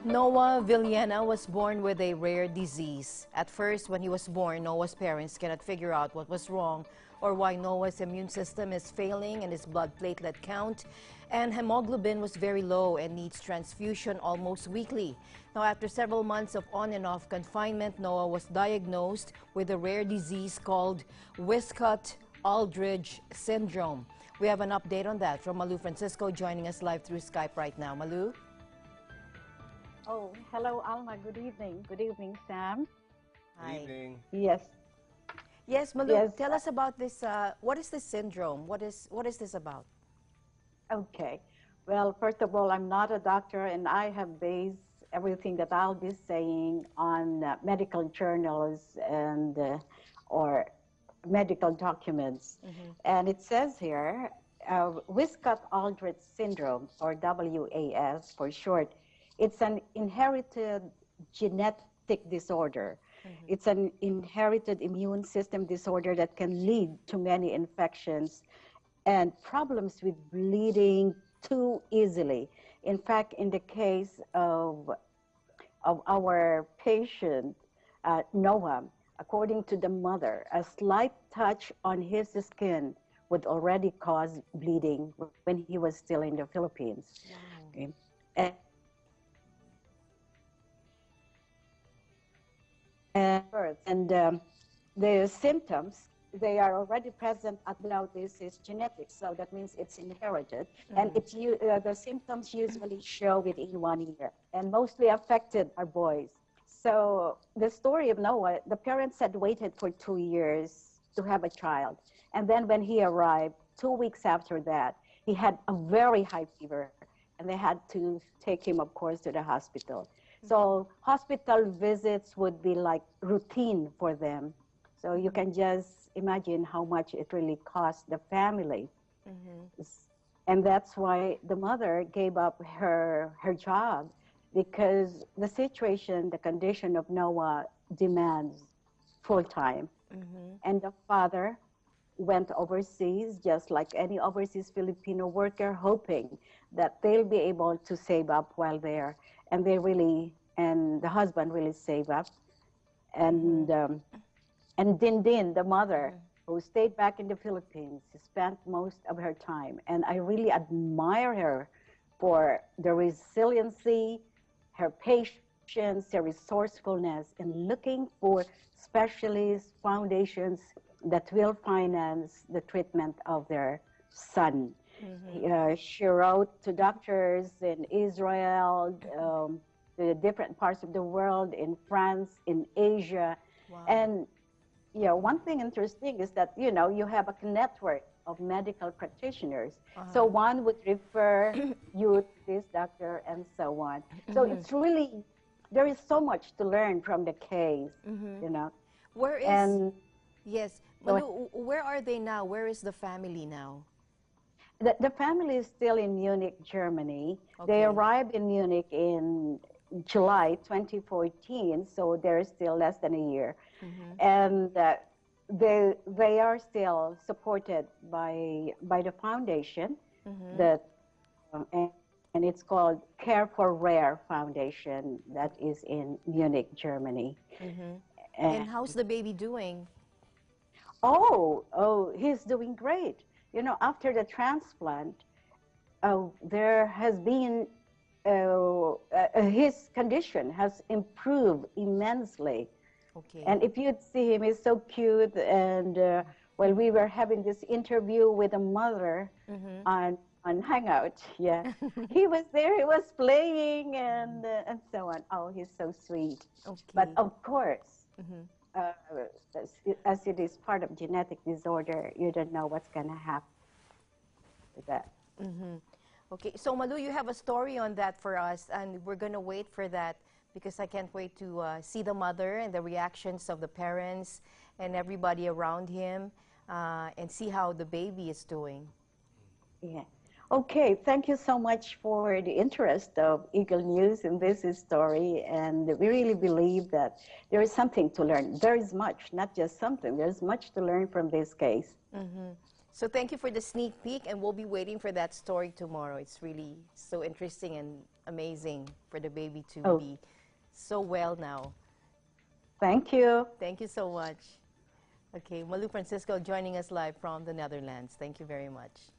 Knowah Villena was born with a rare disease. At first, when he was born, Knowah's parents cannot figure out what was wrong or why Knowah's immune system is failing and his blood platelet count and hemoglobin was very low and needs transfusion almost weekly. Now, after several months of on and off confinement, Knowah was diagnosed with a rare disease called Wiskott-Aldrich syndrome. We have an update on that from Malu Francisco joining us live through Skype right now. Malu? Oh, hello, Alma. Good evening. Good evening, Sam. Hi. Good evening. Yes. Yes, Malu, Yes. tell us about this. What is this syndrome? What is this about? Okay. Well, first of all, I'm not a doctor, and I have based everything that I'll be saying on medical journals and or medical documents. And it says here, Wiskott-Aldrich syndrome, or WAS for short. It's an inherited genetic disorder. It's an inherited immune system disorder that can lead to many infections and problems with bleeding too easily. In fact, in the case of our patient, Knowah, according to the mother, a slight touch on his skin would already cause bleeding when he was still in the Philippines. Wow. Okay. And the symptoms, they are already present at now. This is genetic, so that means it's inherited. And it's the symptoms usually show within 1 year, and mostly affected are boys. So the story of Knowah, the parents had waited for 2 years to have a child. And then when he arrived, 2 weeks after that, he had a very high fever, and they had to take him, of course, to the hospital. So hospital visits would be like routine for them. So you can just imagine how much it really cost the family. And that's why the mother gave up her job, because the situation, the condition of Knowah demands full time. And the father went overseas, just like any overseas Filipino worker, hoping that they'll be able to save up while there. And they really, and the husband really saved up. And Din, the mother, who stayed back in the Philippines, spent most of her time. And I really admire her for the resiliency, her patience, her resourcefulness in looking for specialists, foundations that will finance the treatment of their son. She wrote to doctors in Israel, the different parts of the world, in France, in Asia. Wow. And one thing interesting is that, you have a network of medical practitioners. So one would refer you to this doctor and so on. So it's really, there is so much to learn from the case, Where is, And yes, Malu, where are they now? Where is the family now? the family is still in Munich, Germany. Okay. They arrived in Munich in July 2014, so they're still less than a year. And they are still supported by the foundation that and it's called Care for Rare Foundation, that is in Munich, Germany. And how's the baby doing? Oh, he's doing great. After the transplant, there has been, his condition has improved immensely. Okay. And if you'd see him, he's so cute. And while we were having this interview with a mother on Hangout, he was there, he was playing and so on. Oh, he's so sweet. Okay. But of course, as it is part of genetic disorder, you don't know what's going to happen with that. Okay, so Malu, you have a story on that for us, and we're going to wait for that because I can't wait to see the mother and the reactions of the parents and everybody around him and see how the baby is doing. Yeah. Okay, thank you so much for the interest of Eagle News in this story, and we really believe that there is something to learn. There is much, not just something, there's much to learn from this case. So thank you for the sneak peek, and we'll be waiting for that story tomorrow. It's really so interesting and amazing for the baby to Oh, be so well now. thank you. Thank you so much. Okay, Malu Francisco joining us live from the Netherlands. Thank you very much.